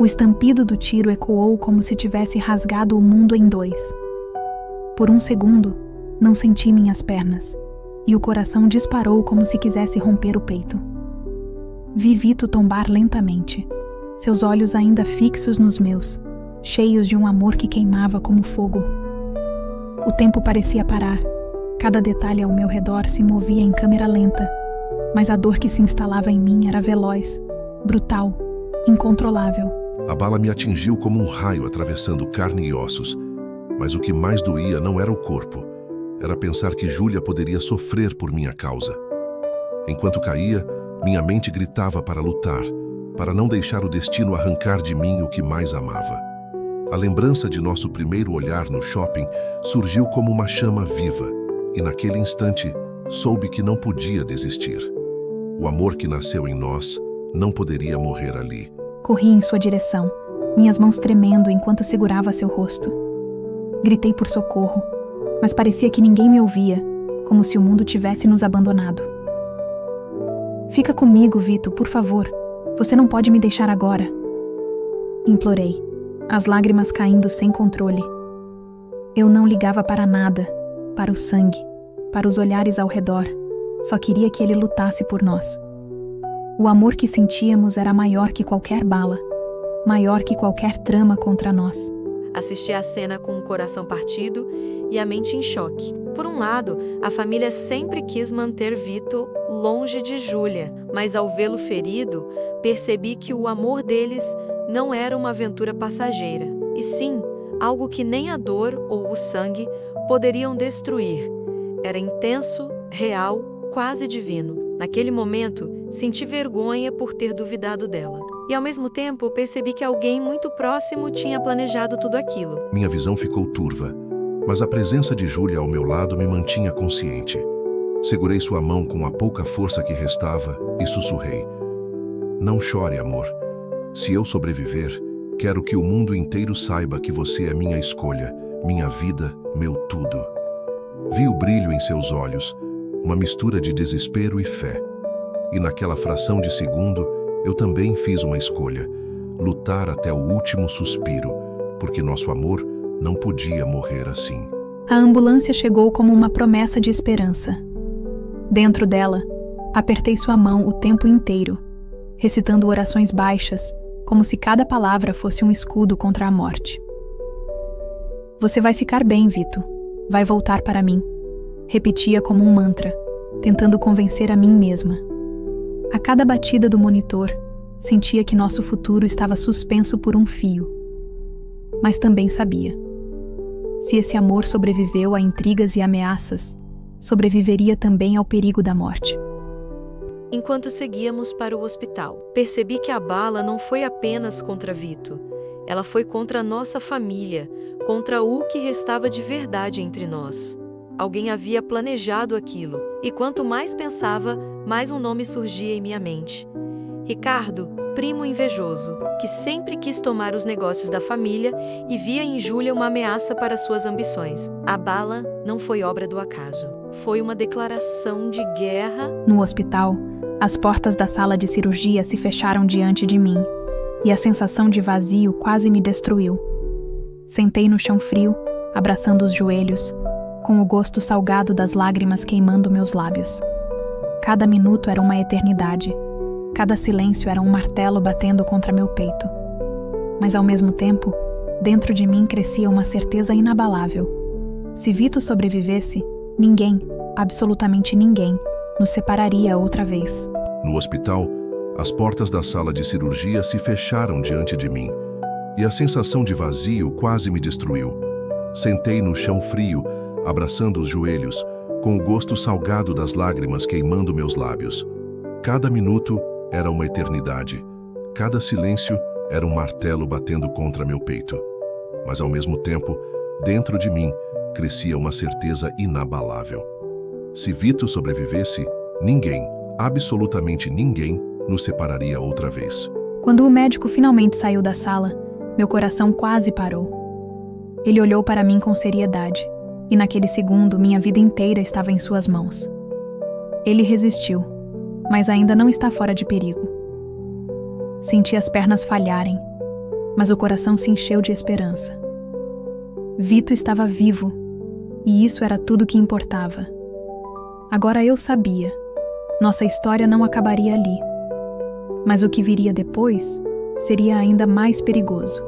O estampido do tiro ecoou como se tivesse rasgado o mundo em dois. Por um segundo, não senti minhas pernas, e o coração disparou como se quisesse romper o peito. Vi Vito tombar lentamente, seus olhos ainda fixos nos meus, cheios de um amor que queimava como fogo. O tempo parecia parar, cada detalhe ao meu redor se movia em câmera lenta, mas a dor que se instalava em mim era veloz, brutal, incontrolável. A bala me atingiu como um raio atravessando carne e ossos, mas o que mais doía não era o corpo, era pensar que Júlia poderia sofrer por minha causa. Enquanto caía, minha mente gritava para lutar, para não deixar o destino arrancar de mim o que mais amava. A lembrança de nosso primeiro olhar no shopping surgiu como uma chama viva, e naquele instante soube que não podia desistir. O amor que nasceu em nós não poderia morrer ali. Corri em sua direção, minhas mãos tremendo enquanto segurava seu rosto. Gritei por socorro, mas parecia que ninguém me ouvia, como se o mundo tivesse nos abandonado. Fica comigo, Vito, por favor. Você não pode me deixar agora. Implorei, as lágrimas caindo sem controle. Eu não ligava para nada, para o sangue, para os olhares ao redor. Só queria que ele lutasse por nós. O amor que sentíamos era maior que qualquer bala, maior que qualquer trama contra nós. Assisti à cena com o coração partido e a mente em choque. Por um lado, a família sempre quis manter Vito longe de Júlia, mas ao vê-lo ferido, percebi que o amor deles não era uma aventura passageira, e sim algo que nem a dor ou o sangue poderiam destruir. Era intenso, real, quase divino. Naquele momento, senti vergonha por ter duvidado dela. E ao mesmo tempo, percebi que alguém muito próximo tinha planejado tudo aquilo. Minha visão ficou turva, mas a presença de Júlia ao meu lado me mantinha consciente. Segurei sua mão com a pouca força que restava e sussurrei: "Não chore, amor. Se eu sobreviver, quero que o mundo inteiro saiba que você é minha escolha, minha vida, meu tudo." Vi o brilho em seus olhos, uma mistura de desespero e fé. E naquela fração de segundo, eu também fiz uma escolha: lutar até o último suspiro, porque nosso amor não podia morrer assim. A ambulância chegou como uma promessa de esperança. Dentro dela, apertei sua mão o tempo inteiro, recitando orações baixas, como se cada palavra fosse um escudo contra a morte. "Você vai ficar bem, Vito. Vai voltar para mim", repetia como um mantra, tentando convencer a mim mesma. A cada batida do monitor, sentia que nosso futuro estava suspenso por um fio. Mas também sabia: se esse amor sobreviveu a intrigas e ameaças, sobreviveria também ao perigo da morte. Enquanto seguíamos para o hospital, percebi que a bala não foi apenas contra Vito. Ela foi contra a nossa família, contra o que restava de verdade entre nós. Alguém havia planejado aquilo, e quanto mais pensava, mais um nome surgia em minha mente. Ricardo, primo invejoso, que sempre quis tomar os negócios da família e via em Júlia uma ameaça para suas ambições. A bala não foi obra do acaso. Foi uma declaração de guerra. No hospital, as portas da sala de cirurgia se fecharam diante de mim, e a sensação de vazio quase me destruiu. Sentei no chão frio, abraçando os joelhos, com o gosto salgado das lágrimas queimando meus lábios. Cada minuto era uma eternidade. Cada silêncio era um martelo batendo contra meu peito. Mas ao mesmo tempo, dentro de mim crescia uma certeza inabalável. Se Vito sobrevivesse, ninguém, absolutamente ninguém, nos separaria outra vez. No hospital, as portas da sala de cirurgia se fecharam diante de mim, e a sensação de vazio quase me destruiu. Sentei no chão frio, abraçando os joelhos, com o gosto salgado das lágrimas queimando meus lábios. Cada minuto era uma eternidade. Cada silêncio era um martelo batendo contra meu peito. Mas ao mesmo tempo, dentro de mim, crescia uma certeza inabalável. Se Vito sobrevivesse, ninguém, absolutamente ninguém, nos separaria outra vez. Quando o médico finalmente saiu da sala, meu coração quase parou. Ele olhou para mim com seriedade, e naquele segundo minha vida inteira estava em suas mãos. Ele resistiu, mas ainda não está fora de perigo. Senti as pernas falharem, mas o coração se encheu de esperança. Vito estava vivo, e isso era tudo que importava. Agora eu sabia, nossa história não acabaria ali. Mas o que viria depois seria ainda mais perigoso.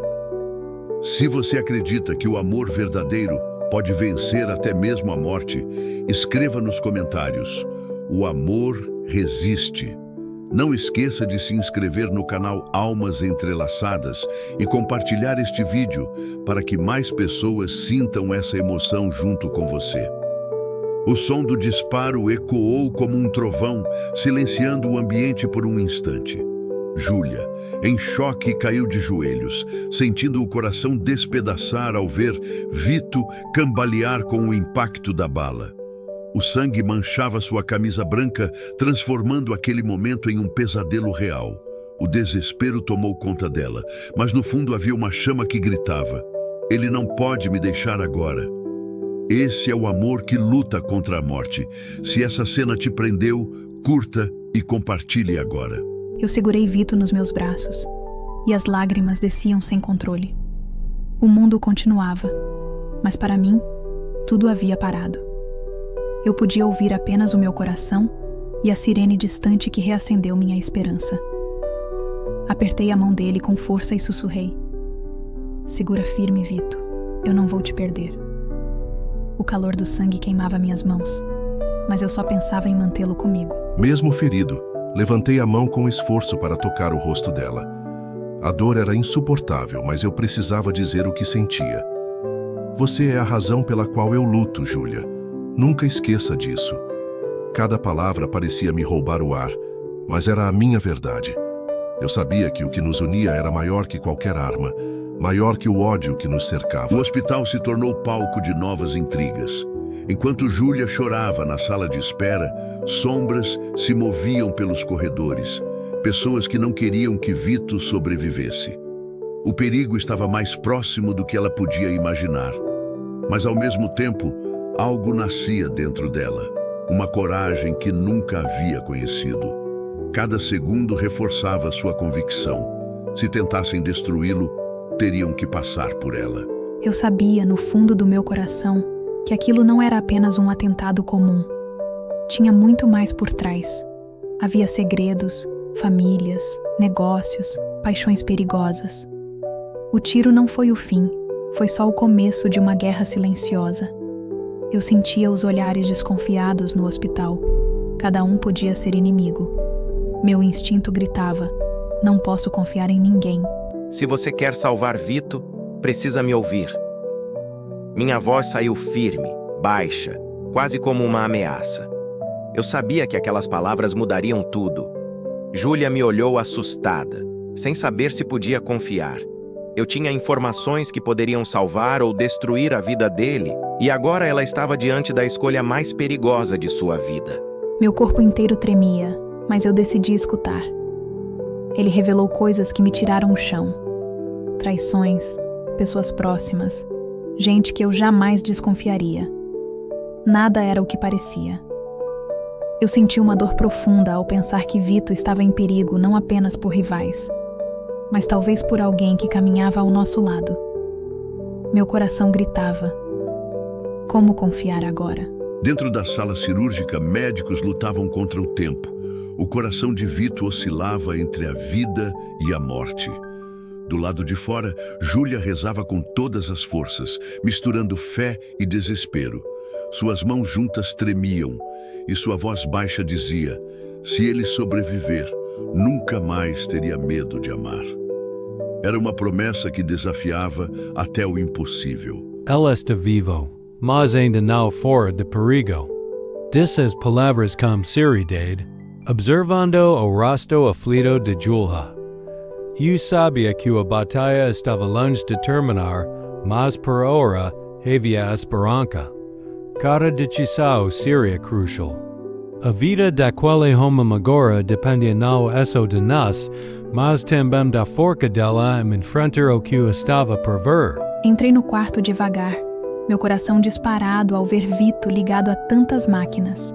Se você acredita que o amor verdadeiro pode vencer até mesmo a morte, escreva nos comentários: o amor resiste. Não esqueça de se inscrever no canal Almas Entrelaçadas e compartilhar este vídeo para que mais pessoas sintam essa emoção junto com você. O som do disparo ecoou como um trovão, silenciando o ambiente por um instante. Júlia, em choque, caiu de joelhos, sentindo o coração despedaçar ao ver Vito cambalear com o impacto da bala. O sangue manchava sua camisa branca, transformando aquele momento em um pesadelo real. O desespero tomou conta dela, mas no fundo havia uma chama que gritava: "Ele não pode me deixar agora." Esse é o amor que luta contra a morte. Se essa cena te prendeu, curta e compartilhe agora. Eu segurei Vito nos meus braços, e as lágrimas desciam sem controle. O mundo continuava, mas para mim, tudo havia parado. Eu podia ouvir apenas o meu coração e a sirene distante que reacendeu minha esperança. Apertei a mão dele com força e sussurrei: "Segura firme, Vito. Eu não vou te perder." O calor do sangue queimava minhas mãos, mas eu só pensava em mantê-lo comigo. Mesmo ferido, levantei a mão com esforço para tocar o rosto dela. A dor era insuportável, mas eu precisava dizer o que sentia. "Você é a razão pela qual eu luto, Júlia. Nunca esqueça disso." Cada palavra parecia me roubar o ar, mas era a minha verdade. Eu sabia que o que nos unia era maior que qualquer arma, maior que o ódio que nos cercava. O hospital se tornou palco de novas intrigas. Enquanto Júlia chorava na sala de espera, sombras se moviam pelos corredores, pessoas que não queriam que Vito sobrevivesse. O perigo estava mais próximo do que ela podia imaginar. Mas ao mesmo tempo, algo nascia dentro dela, uma coragem que nunca havia conhecido. Cada segundo reforçava sua convicção. Se tentassem destruí-lo, teriam que passar por ela. Eu sabia, no fundo do meu coração, que aquilo não era apenas um atentado comum. Tinha muito mais por trás. Havia segredos, famílias, negócios, paixões perigosas. O tiro não foi o fim, foi só o começo de uma guerra silenciosa. Eu sentia os olhares desconfiados no hospital. Cada um podia ser inimigo. Meu instinto gritava: "Não posso confiar em ninguém." Se você quer salvar Vito, precisa me ouvir. Minha voz saiu firme, baixa, quase como uma ameaça. Eu sabia que aquelas palavras mudariam tudo. Júlia me olhou assustada, sem saber se podia confiar. Eu tinha informações que poderiam salvar ou destruir a vida dele, e agora ela estava diante da escolha mais perigosa de sua vida. Meu corpo inteiro tremia, mas eu decidi escutar. Ele revelou coisas que me tiraram o chão. Traições, pessoas próximas, gente que eu jamais desconfiaria. Nada era o que parecia. Eu senti uma dor profunda ao pensar que Vito estava em perigo não apenas por rivais, mas talvez por alguém que caminhava ao nosso lado. Meu coração gritava: como confiar agora? Dentro da sala cirúrgica, médicos lutavam contra o tempo. O coração de Vito oscilava entre a vida e a morte. Do lado de fora, Júlia rezava com todas as forças, misturando fé e desespero. Suas mãos juntas tremiam e sua voz baixa dizia: se ele sobreviver, nunca mais teria medo de amar. Era uma promessa que desafiava até o impossível. Ela está vivo, mas ainda não fora de perigo. Dessas palavras com seriedade, observando o rosto aflito de Júlia. Eu sabia que a batalha estava longe de terminar, mas por agora havia esperança. Cada decisão seria crucial. A vida daquele homem agora dependia não só de nós, mas também da força dela em enfrentar o que estava por vir. Entrei no quarto devagar, meu coração disparado ao ver Vito ligado a tantas máquinas.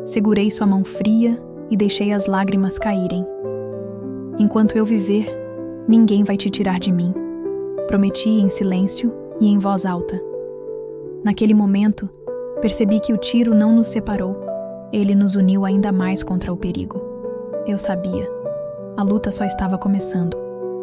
Segurei sua mão fria e deixei as lágrimas caírem. Enquanto eu viver, Ninguém vai te tirar de mim. Prometi em silêncio e em voz alta. Naquele momento, percebi que o tiro não nos separou. Ele nos uniu ainda mais contra o perigo. Eu sabia. A luta só estava começando.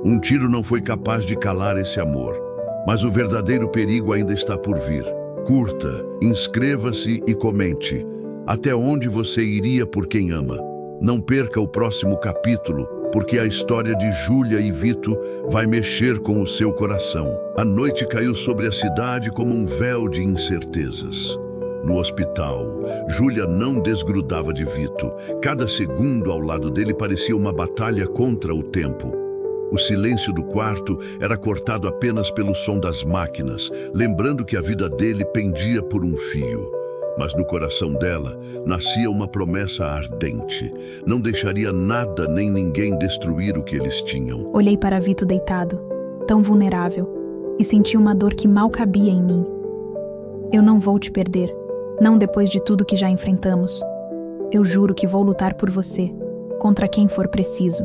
Um tiro não foi capaz de calar esse amor, mas o verdadeiro perigo ainda está por vir. Curta, inscreva-se e comente. Até onde você iria por quem ama? Não perca o próximo capítulo, porque a história de Júlia e Vito vai mexer com o seu coração. A noite caiu sobre a cidade como um véu de incertezas. No hospital, Júlia não desgrudava de Vito. Cada segundo ao lado dele parecia uma batalha contra o tempo. O silêncio do quarto era cortado apenas pelo som das máquinas, lembrando que a vida dele pendia por um fio. Mas no coração dela nascia uma promessa ardente. Não deixaria nada nem ninguém destruir o que eles tinham. Olhei para Vito deitado, tão vulnerável, e senti uma dor que mal cabia em mim. Eu não vou te perder, não depois de tudo que já enfrentamos. Eu juro que vou lutar por você, contra quem for preciso.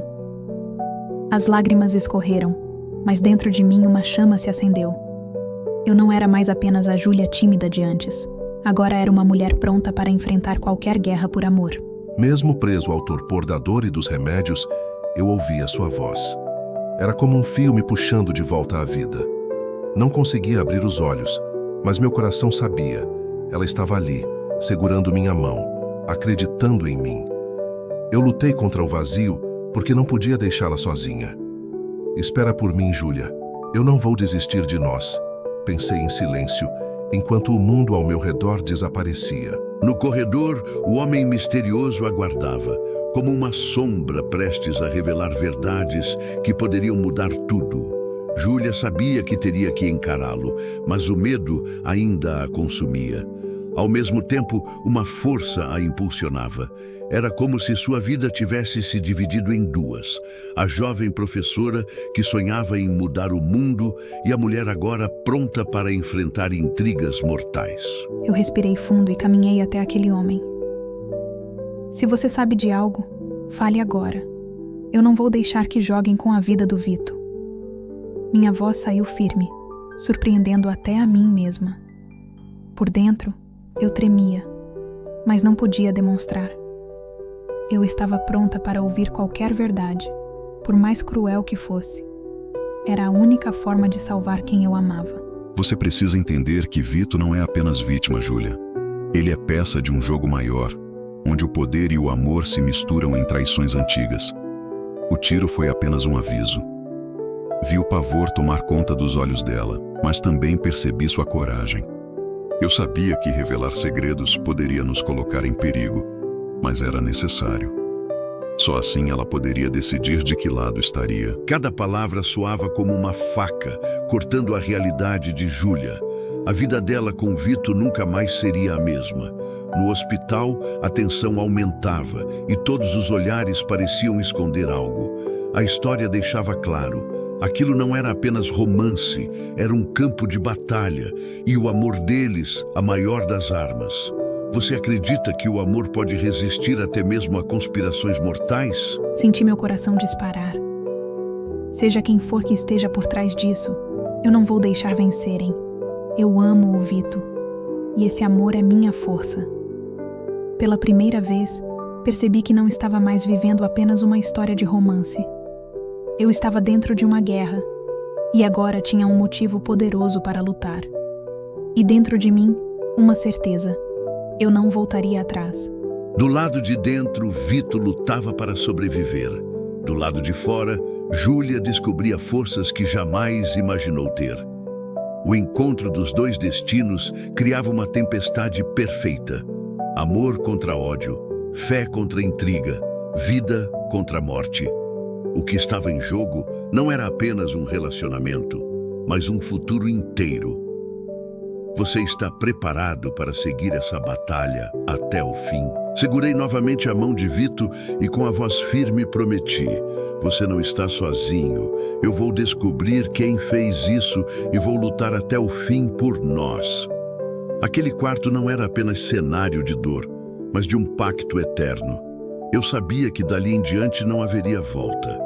As lágrimas escorreram, mas dentro de mim uma chama se acendeu. Eu não era mais apenas a Júlia tímida de antes. Agora era uma mulher pronta para enfrentar qualquer guerra por amor. Mesmo preso ao torpor da dor e dos remédios, eu ouvia sua voz. Era como um fio me puxando de volta à vida. Não conseguia abrir os olhos, mas meu coração sabia. Ela estava ali, segurando minha mão, acreditando em mim. Eu lutei contra o vazio porque não podia deixá-la sozinha. Espera por mim, Júlia. Eu não vou desistir de nós. Pensei em silêncio, enquanto o mundo ao meu redor desaparecia. No corredor, o homem misterioso aguardava, como uma sombra prestes a revelar verdades que poderiam mudar tudo. Júlia sabia que teria que encará-lo, mas o medo ainda a consumia. Ao mesmo tempo, uma força a impulsionava. Era como se sua vida tivesse se dividido em duas. A jovem professora que sonhava em mudar o mundo e a mulher agora pronta para enfrentar intrigas mortais. Eu respirei fundo e caminhei até aquele homem. Se você sabe de algo, fale agora. Eu não vou deixar que joguem com a vida do Vito. Minha voz saiu firme, surpreendendo até a mim mesma. Por dentro, eu tremia, mas não podia demonstrar. Eu estava pronta para ouvir qualquer verdade, por mais cruel que fosse. Era a única forma de salvar quem eu amava. Você precisa entender que Vito não é apenas vítima, Júlia. Ele é peça de um jogo maior, onde o poder e o amor se misturam em traições antigas. O tiro foi apenas um aviso. Vi o pavor tomar conta dos olhos dela, mas também percebi sua coragem. Eu sabia que revelar segredos poderia nos colocar em perigo, mas era necessário. Só assim ela poderia decidir de que lado estaria. Cada palavra soava como uma faca, cortando a realidade de Júlia. A vida dela com Vito nunca mais seria a mesma. No hospital, a tensão aumentava e todos os olhares pareciam esconder algo. A história deixava claro. Aquilo não era apenas romance, era um campo de batalha, e o amor deles, a maior das armas. Você acredita que o amor pode resistir até mesmo a conspirações mortais? Senti meu coração disparar. Seja quem for que esteja por trás disso, eu não vou deixar vencerem. Eu amo o Vito, e esse amor é minha força. Pela primeira vez, percebi que não estava mais vivendo apenas uma história de romance. Eu estava dentro de uma guerra, e agora tinha um motivo poderoso para lutar. E dentro de mim, uma certeza. Eu não voltaria atrás. Do lado de dentro, Vito lutava para sobreviver. Do lado de fora, Júlia descobria forças que jamais imaginou ter. O encontro dos dois destinos criava uma tempestade perfeita. Amor contra ódio, fé contra intriga, vida contra morte. O que estava em jogo não era apenas um relacionamento, mas um futuro inteiro. Você está preparado para seguir essa batalha até o fim? Segurei novamente a mão de Vito e com a voz firme prometi: você não está sozinho. Eu vou descobrir quem fez isso e vou lutar até o fim por nós. Aquele quarto não era apenas cenário de dor, mas de um pacto eterno. Eu sabia que dali em diante não haveria volta.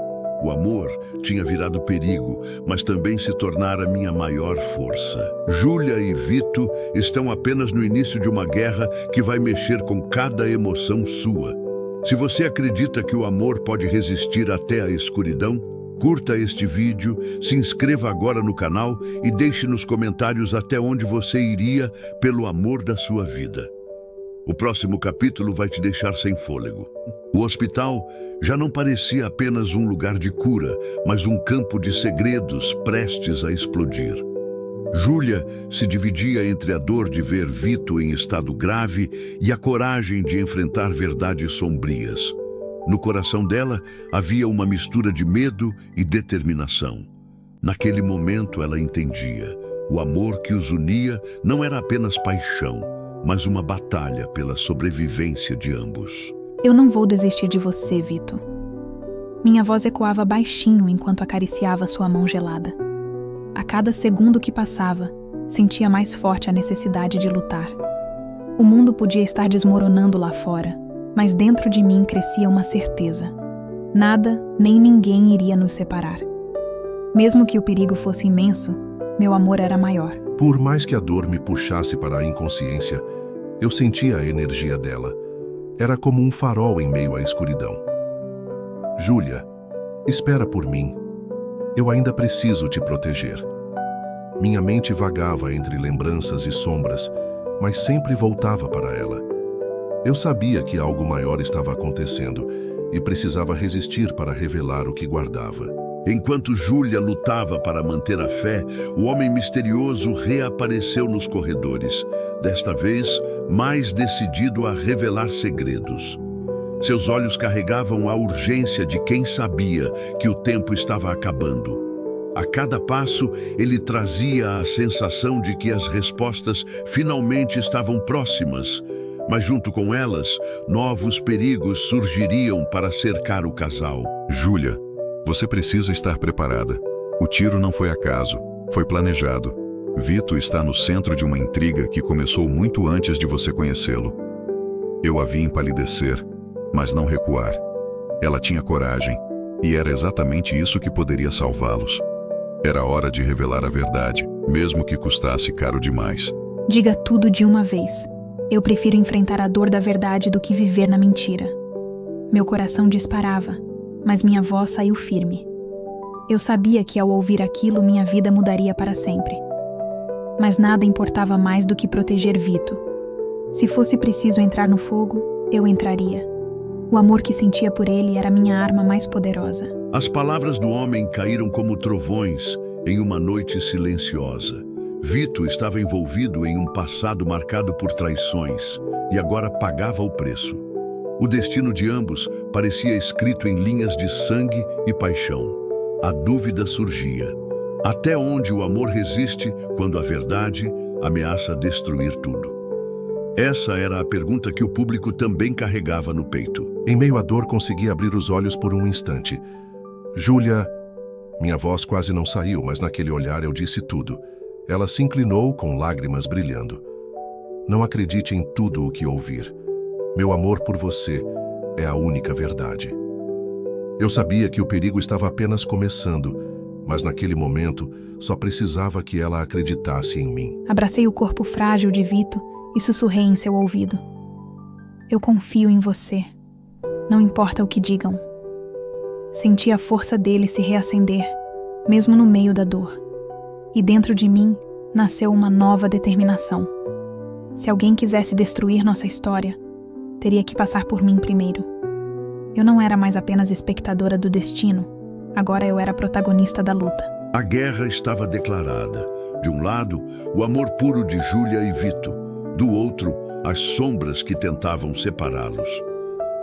O amor tinha virado perigo, mas também se tornara minha maior força. Júlia e Vito estão apenas no início de uma guerra que vai mexer com cada emoção sua. Se você acredita que o amor pode resistir até a escuridão, curta este vídeo, se inscreva agora no canal e deixe nos comentários até onde você iria pelo amor da sua vida. O próximo capítulo vai te deixar sem fôlego. O hospital já não parecia apenas um lugar de cura, mas um campo de segredos prestes a explodir. Júlia se dividia entre a dor de ver Vito em estado grave e a coragem de enfrentar verdades sombrias. No coração dela havia uma mistura de medo e determinação. Naquele momento ela entendia. O amor que os unia não era apenas paixão, mas uma batalha pela sobrevivência de ambos. Eu não vou desistir de você, Vito. Minha voz ecoava baixinho enquanto acariciava sua mão gelada. A cada segundo que passava, sentia mais forte a necessidade de lutar. O mundo podia estar desmoronando lá fora, mas dentro de mim crescia uma certeza. Nada nem ninguém iria nos separar. Mesmo que o perigo fosse imenso, meu amor era maior. Por mais que a dor me puxasse para a inconsciência, eu sentia a energia dela. Era como um farol em meio à escuridão. Júlia, espera por mim. Eu ainda preciso te proteger. Minha mente vagava entre lembranças e sombras, mas sempre voltava para ela. Eu sabia que algo maior estava acontecendo e precisava resistir para revelar o que guardava. Enquanto Júlia lutava para manter a fé, o homem misterioso reapareceu nos corredores, desta vez mais decidido a revelar segredos. Seus olhos carregavam a urgência de quem sabia que o tempo estava acabando. A cada passo, ele trazia a sensação de que as respostas finalmente estavam próximas, mas junto com elas, novos perigos surgiriam para cercar o casal. Júlia, você precisa estar preparada. O tiro não foi acaso, foi planejado. Vito está no centro de uma intriga que começou muito antes de você conhecê-lo. Eu a vi empalidecer, mas não recuar. Ela tinha coragem, e era exatamente isso que poderia salvá-los. Era hora de revelar a verdade, mesmo que custasse caro demais. Diga tudo de uma vez. Eu prefiro enfrentar a dor da verdade do que viver na mentira. Meu coração disparava, mas minha voz saiu firme. Eu sabia que ao ouvir aquilo minha vida mudaria para sempre. Mas nada importava mais do que proteger Vito. Se fosse preciso entrar no fogo, eu entraria. O amor que sentia por ele era minha arma mais poderosa. As palavras do homem caíram como trovões em uma noite silenciosa. Vito estava envolvido em um passado marcado por traições e agora pagava o preço. O destino de ambos parecia escrito em linhas de sangue e paixão. A dúvida surgia. Até onde o amor resiste quando a verdade ameaça destruir tudo? Essa era a pergunta que o público também carregava no peito. Em meio à dor, consegui abrir os olhos por um instante. Júlia, minha voz quase não saiu, mas naquele olhar eu disse tudo. Ela se inclinou com lágrimas brilhando. Não acredite em tudo o que ouvir. Meu amor por você é a única verdade. Eu sabia que o perigo estava apenas começando, mas naquele momento só precisava que ela acreditasse em mim. Abracei o corpo frágil de Vito e sussurrei em seu ouvido. Eu confio em você. Não importa o que digam. Senti a força dele se reacender, mesmo no meio da dor. E dentro de mim nasceu uma nova determinação. Se alguém quisesse destruir nossa história, teria que passar por mim primeiro. Eu não era mais apenas espectadora do destino. Agora eu era protagonista da luta. A guerra estava declarada. De um lado, o amor puro de Júlia e Vito. Do outro, as sombras que tentavam separá-los.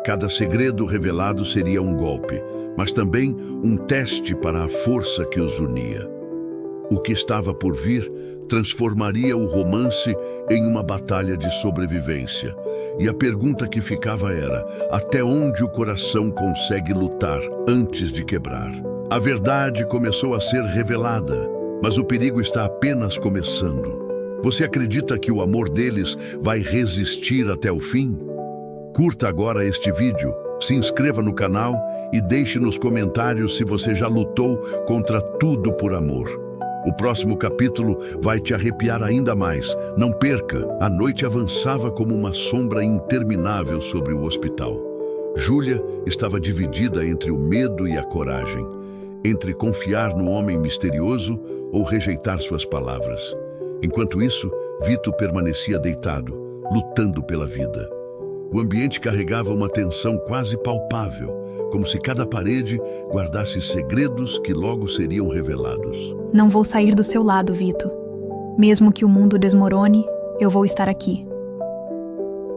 Cada segredo revelado seria um golpe, mas também um teste para a força que os unia. O que estava por vir transformaria o romance em uma batalha de sobrevivência. E a pergunta que ficava era: até onde o coração consegue lutar antes de quebrar? A verdade começou a ser revelada, mas o perigo está apenas começando. Você acredita que o amor deles vai resistir até o fim? Curta agora este vídeo, Se inscreva no canal e deixe nos comentários se você já lutou contra tudo por amor. O próximo capítulo vai te arrepiar ainda mais. Não perca! A noite avançava como uma sombra interminável sobre o hospital. Júlia estava dividida entre o medo e a coragem, entre confiar no homem misterioso ou rejeitar suas palavras. Enquanto isso, Vito permanecia deitado, lutando pela vida. O ambiente carregava uma tensão quase palpável, como se cada parede guardasse segredos que logo seriam revelados. Não vou sair do seu lado, Vito. Mesmo que o mundo desmorone, eu vou estar aqui.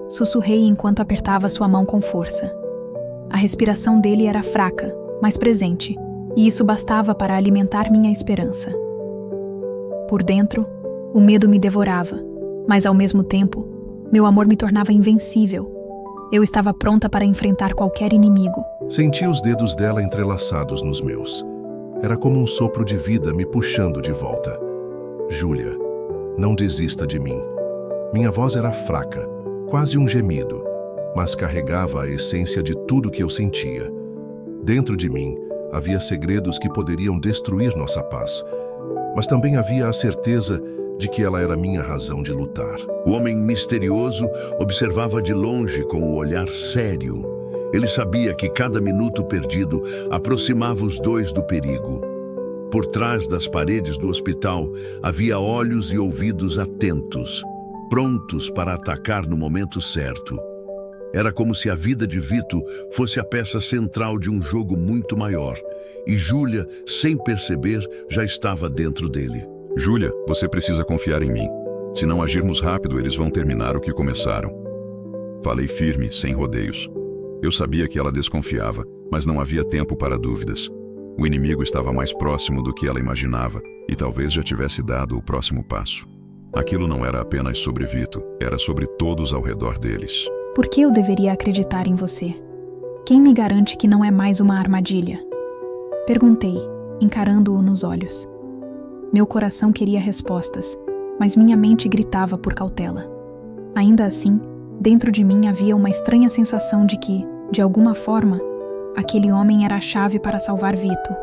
Sussurrei enquanto apertava sua mão com força. A respiração dele era fraca, mas presente, e isso bastava para alimentar minha esperança. Por dentro, o medo me devorava, mas ao mesmo tempo, meu amor me tornava invencível. Eu estava pronta para enfrentar qualquer inimigo. Senti os dedos dela entrelaçados nos meus. Era como um sopro de vida me puxando de volta. Júlia, não desista de mim. Minha voz era fraca, quase um gemido, mas carregava a essência de tudo que eu sentia. Dentro de mim, havia segredos que poderiam destruir nossa paz, mas também havia a certeza de que ela era minha razão de lutar. O homem misterioso observava de longe com um olhar sério. Ele sabia que cada minuto perdido aproximava os dois do perigo. Por trás das paredes do hospital havia olhos e ouvidos atentos, prontos para atacar no momento certo. Era como se a vida de Vito fosse a peça central de um jogo muito maior, e Júlia, sem perceber, já estava dentro dele. Júlia, você precisa confiar em mim. Se não agirmos rápido, eles vão terminar o que começaram. Falei firme, sem rodeios. Eu sabia que ela desconfiava, mas não havia tempo para dúvidas. O inimigo estava mais próximo do que ela imaginava, e talvez já tivesse dado o próximo passo. Aquilo não era apenas sobre Vito, era sobre todos ao redor deles. Por que eu deveria acreditar em você? Quem me garante que não é mais uma armadilha? Perguntei, encarando-o nos olhos. Meu coração queria respostas, mas minha mente gritava por cautela. Ainda assim, dentro de mim havia uma estranha sensação de que, de alguma forma, aquele homem era a chave para salvar Vito.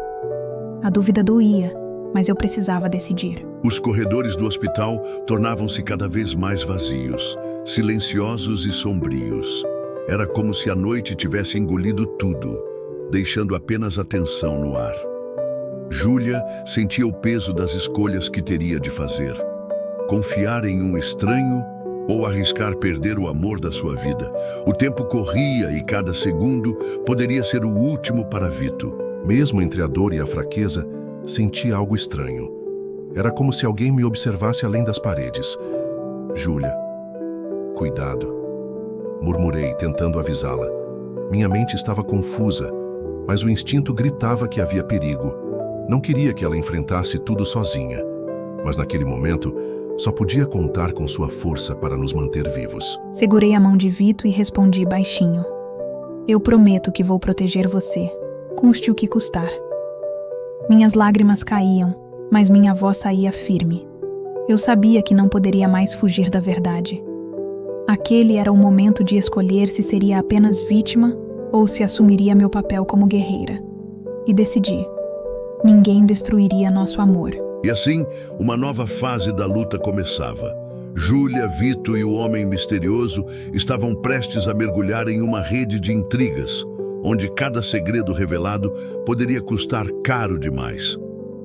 A dúvida doía, mas eu precisava decidir. Os corredores do hospital tornavam-se cada vez mais vazios, silenciosos e sombrios. Era como se a noite tivesse engolido tudo, deixando apenas a tensão no ar. Júlia sentia o peso das escolhas que teria de fazer. Confiar em um estranho ou arriscar perder o amor da sua vida. O tempo corria e cada segundo poderia ser o último para Vito. Mesmo entre a dor e a fraqueza, senti algo estranho. Era como se alguém me observasse além das paredes. Júlia, cuidado. Murmurei, tentando avisá-la. Minha mente estava confusa, mas o instinto gritava que havia perigo. Não queria que ela enfrentasse tudo sozinha, mas naquele momento só podia contar com sua força para nos manter vivos. Segurei a mão de Vito e respondi baixinho. Eu prometo que vou proteger você, custe o que custar. Minhas lágrimas caíam, mas minha voz saía firme. Eu sabia que não poderia mais fugir da verdade. Aquele era o momento de escolher se seria apenas vítima ou se assumiria meu papel como guerreira. E decidi. Ninguém destruiria nosso amor. E assim, uma nova fase da luta começava. Júlia, Vito e o homem misterioso estavam prestes a mergulhar em uma rede de intrigas, onde cada segredo revelado poderia custar caro demais.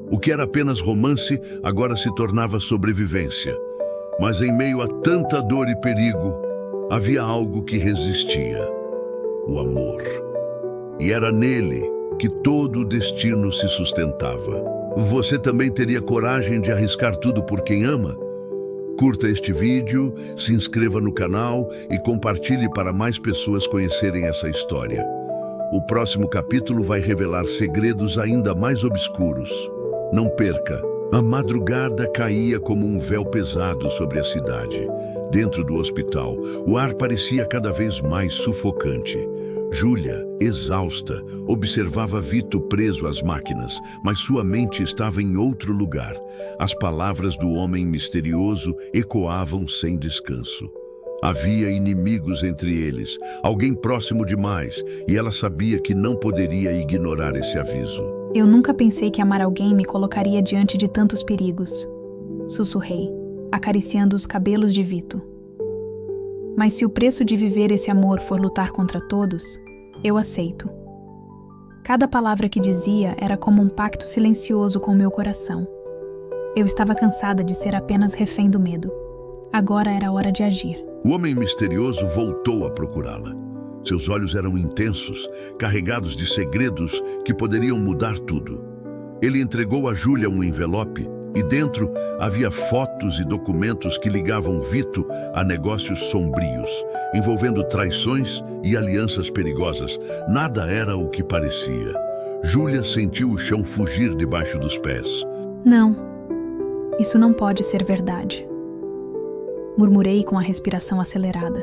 O que era apenas romance agora se tornava sobrevivência. Mas em meio a tanta dor e perigo, havia algo que resistia: o amor. E era nele que todo o destino se sustentava. Você também teria coragem de arriscar tudo por quem ama? Curta este vídeo, se inscreva no canal e compartilhe para mais pessoas conhecerem essa história. O próximo capítulo vai revelar segredos ainda mais obscuros. Não perca! A madrugada caía como um véu pesado sobre a cidade. Dentro do hospital, o ar parecia cada vez mais sufocante. Júlia, exausta, observava Vito preso às máquinas, mas sua mente estava em outro lugar. As palavras do homem misterioso ecoavam sem descanso. Havia inimigos entre eles, alguém próximo demais, e ela sabia que não poderia ignorar esse aviso. Eu nunca pensei que amar alguém me colocaria diante de tantos perigos, sussurrei, acariciando os cabelos de Vito. Mas se o preço de viver esse amor for lutar contra todos, eu aceito. Cada palavra que dizia era como um pacto silencioso com meu coração. Eu estava cansada de ser apenas refém do medo. Agora era hora de agir. O homem misterioso voltou a procurá-la. Seus olhos eram intensos, carregados de segredos que poderiam mudar tudo. Ele entregou a Júlia um envelope e dentro havia fotos e documentos que ligavam Vito a negócios sombrios, envolvendo traições e alianças perigosas. Nada era o que parecia. Júlia sentiu o chão fugir debaixo dos pés. Não, isso não pode ser verdade. Murmurei com a respiração acelerada.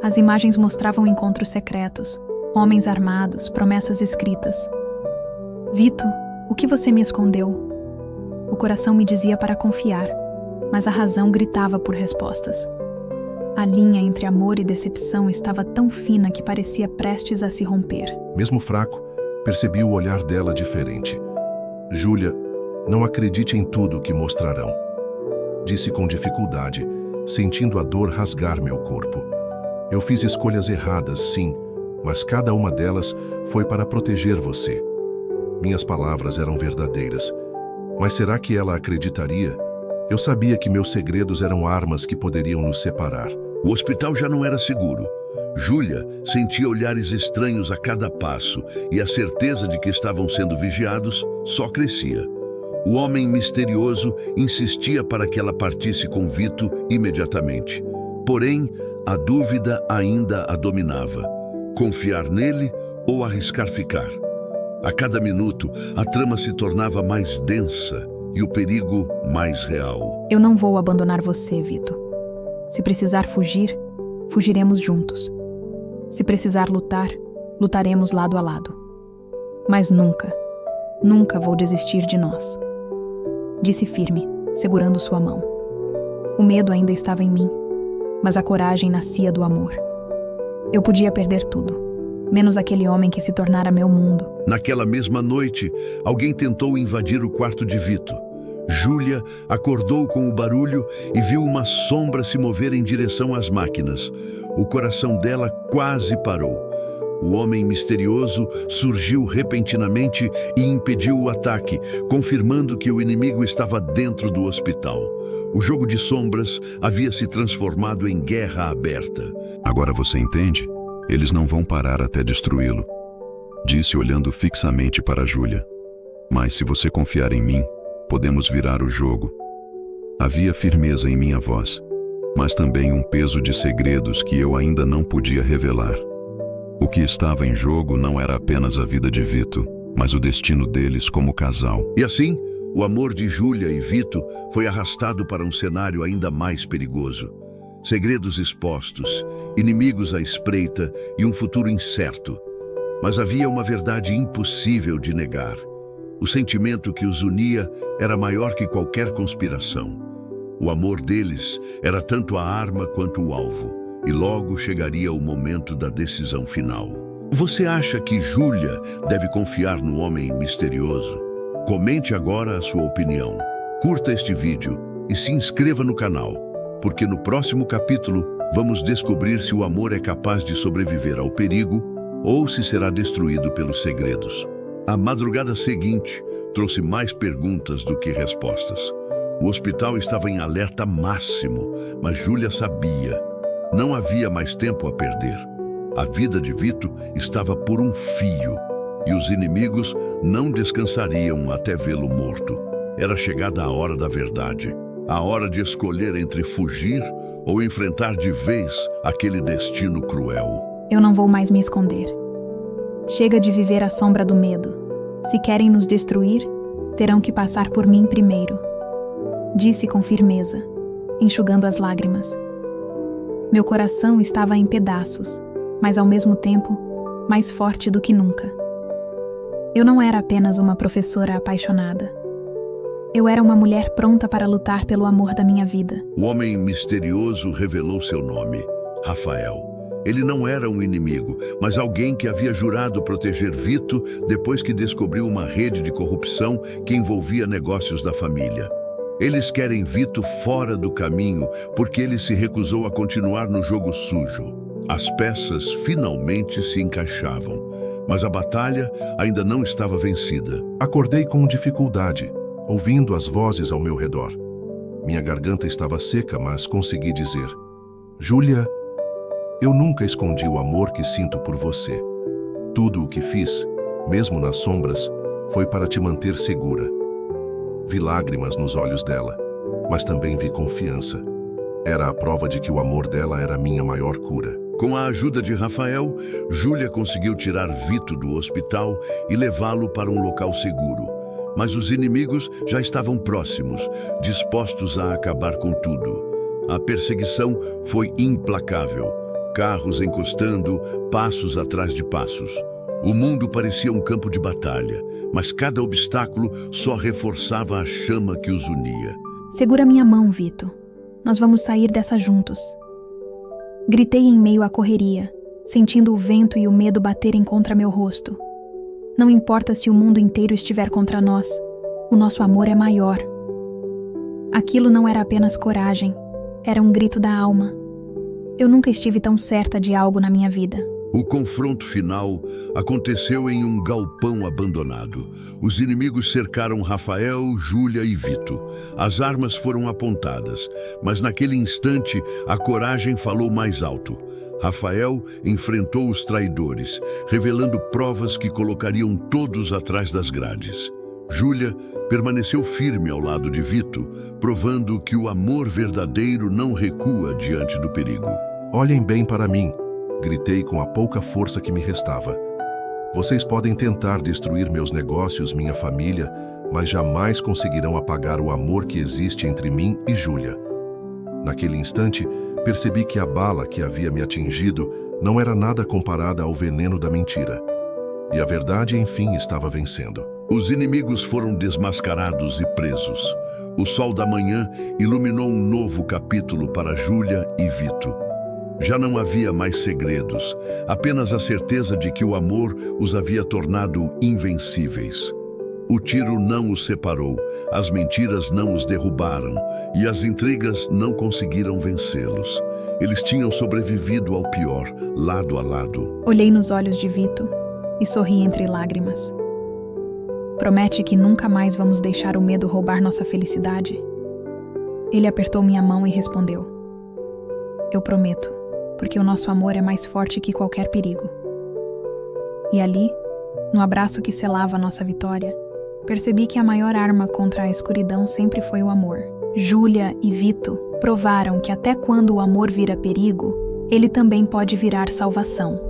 As imagens mostravam encontros secretos, homens armados, promessas escritas. Vito, o que você me escondeu? O coração me dizia para confiar, mas a razão gritava por respostas. A linha entre amor e decepção estava tão fina que parecia prestes a se romper. Mesmo fraco, percebi o olhar dela diferente. Júlia, não acredite em tudo o que mostrarão. Disse com dificuldade, sentindo a dor rasgar meu corpo. Eu fiz escolhas erradas, sim, mas cada uma delas foi para proteger você. Minhas palavras eram verdadeiras. Mas será que ela acreditaria? Eu sabia que meus segredos eram armas que poderiam nos separar. O hospital já não era seguro. Júlia sentia olhares estranhos a cada passo e a certeza de que estavam sendo vigiados só crescia. O homem misterioso insistia para que ela partisse com Vito imediatamente. Porém, a dúvida ainda a dominava. Confiar nele ou arriscar ficar? A cada minuto, a trama se tornava mais densa e o perigo mais real. Eu não vou abandonar você, Vito. Se precisar fugir, fugiremos juntos. Se precisar lutar, lutaremos lado a lado. Mas nunca, nunca vou desistir de nós. Disse firme, segurando sua mão. O medo ainda estava em mim, mas a coragem nascia do amor. Eu podia perder tudo, menos aquele homem que se tornara meu mundo. Naquela mesma noite, alguém tentou invadir o quarto de Vito. Júlia acordou com o barulho e viu uma sombra se mover em direção às máquinas. O coração dela quase parou. O homem misterioso surgiu repentinamente e impediu o ataque, confirmando que o inimigo estava dentro do hospital. O jogo de sombras havia se transformado em guerra aberta. Agora você entende? Eles não vão parar até destruí-lo. Disse olhando fixamente para Júlia. Mas se você confiar em mim, podemos virar o jogo. Havia firmeza em minha voz, mas também um peso de segredos que eu ainda não podia revelar. O que estava em jogo não era apenas a vida de Vito, mas o destino deles como casal. E assim, o amor de Júlia e Vito foi arrastado para um cenário ainda mais perigoso. Segredos expostos, inimigos à espreita e um futuro incerto. Mas havia uma verdade impossível de negar. O sentimento que os unia era maior que qualquer conspiração. O amor deles era tanto a arma quanto o alvo. E logo chegaria o momento da decisão final. Você acha que Júlia deve confiar no homem misterioso? Comente agora a sua opinião. Curta este vídeo e se inscreva no canal, porque no próximo capítulo vamos descobrir se o amor é capaz de sobreviver ao perigo ou se será destruído pelos segredos. A madrugada seguinte trouxe mais perguntas do que respostas. O hospital estava em alerta máximo, mas Júlia sabia. Não havia mais tempo a perder. A vida de Vito estava por um fio e os inimigos não descansariam até vê-lo morto. Era chegada a hora da verdade, a hora de escolher entre fugir ou enfrentar de vez aquele destino cruel. Eu não vou mais me esconder. Chega de viver à sombra do medo. Se querem nos destruir, terão que passar por mim primeiro. Disse com firmeza, enxugando as lágrimas. Meu coração estava em pedaços, mas ao mesmo tempo, mais forte do que nunca. Eu não era apenas uma professora apaixonada. Eu era uma mulher pronta para lutar pelo amor da minha vida. O homem misterioso revelou seu nome, Rafael. Ele não era um inimigo, mas alguém que havia jurado proteger Vito depois que descobriu uma rede de corrupção que envolvia negócios da família. Eles querem Vito fora do caminho porque ele se recusou a continuar no jogo sujo. As peças finalmente se encaixavam, mas a batalha ainda não estava vencida. Acordei com dificuldade, ouvindo as vozes ao meu redor. Minha garganta estava seca, mas consegui dizer: Júlia, eu nunca escondi o amor que sinto por você. Tudo o que fiz, mesmo nas sombras, foi para te manter segura. Vi lágrimas nos olhos dela, mas também vi confiança. Era a prova de que o amor dela era minha maior cura. Com a ajuda de Rafael, Júlia conseguiu tirar Vito do hospital e levá-lo para um local seguro. Mas os inimigos já estavam próximos, dispostos a acabar com tudo. A perseguição foi implacável. Carros encostando, passos atrás de passos. O mundo parecia um campo de batalha, mas cada obstáculo só reforçava a chama que os unia. Segura minha mão, Vito. Nós vamos sair dessa juntos. Gritei em meio à correria, sentindo o vento e o medo baterem contra meu rosto. Não importa se o mundo inteiro estiver contra nós, o nosso amor é maior. Aquilo não era apenas coragem, era um grito da alma. Eu nunca estive tão certa de algo na minha vida. O confronto final aconteceu em um galpão abandonado. Os inimigos cercaram Rafael, Júlia e Vito. As armas foram apontadas, mas naquele instante a coragem falou mais alto. Rafael enfrentou os traidores, revelando provas que colocariam todos atrás das grades. Júlia permaneceu firme ao lado de Vito, provando que o amor verdadeiro não recua diante do perigo. Olhem bem para mim, gritei com a pouca força que me restava. Vocês podem tentar destruir meus negócios, minha família, mas jamais conseguirão apagar o amor que existe entre mim e Júlia. Naquele instante, percebi que a bala que havia me atingido não era nada comparada ao veneno da mentira. E a verdade, enfim, estava vencendo. Os inimigos foram desmascarados e presos. O sol da manhã iluminou um novo capítulo para Júlia e Vito. Já não havia mais segredos, apenas a certeza de que o amor os havia tornado invencíveis. O tiro não os separou, as mentiras não os derrubaram e as intrigas não conseguiram vencê-los. Eles tinham sobrevivido ao pior, lado a lado. Olhei nos olhos de Vito e sorri entre lágrimas. Promete que nunca mais vamos deixar o medo roubar nossa felicidade? Ele apertou minha mão e respondeu: Eu prometo, porque o nosso amor é mais forte que qualquer perigo. E ali, no abraço que selava a nossa vitória, percebi que a maior arma contra a escuridão sempre foi o amor. Júlia e Vito provaram que até quando o amor vira perigo, ele também pode virar salvação.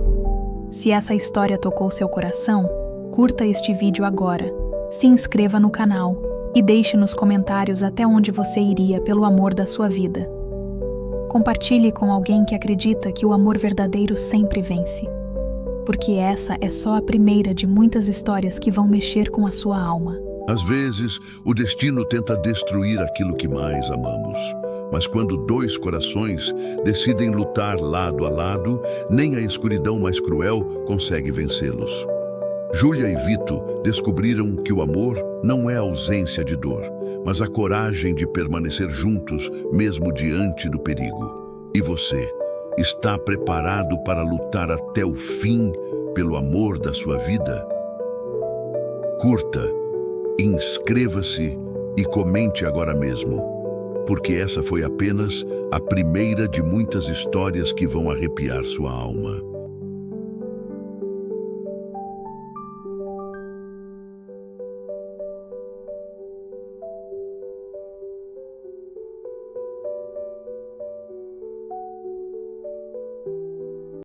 Se essa história tocou seu coração, curta este vídeo agora, se inscreva no canal e deixe nos comentários até onde você iria pelo amor da sua vida. Compartilhe com alguém que acredita que o amor verdadeiro sempre vence, porque essa é só a primeira de muitas histórias que vão mexer com a sua alma. Às vezes, o destino tenta destruir aquilo que mais amamos. Mas quando dois corações decidem lutar lado a lado, nem a escuridão mais cruel consegue vencê-los. Júlia e Vito descobriram que o amor não é a ausência de dor, mas a coragem de permanecer juntos mesmo diante do perigo. E você, está preparado para lutar até o fim pelo amor da sua vida? Curta, inscreva-se e comente agora mesmo, porque essa foi apenas a primeira de muitas histórias que vão arrepiar sua alma.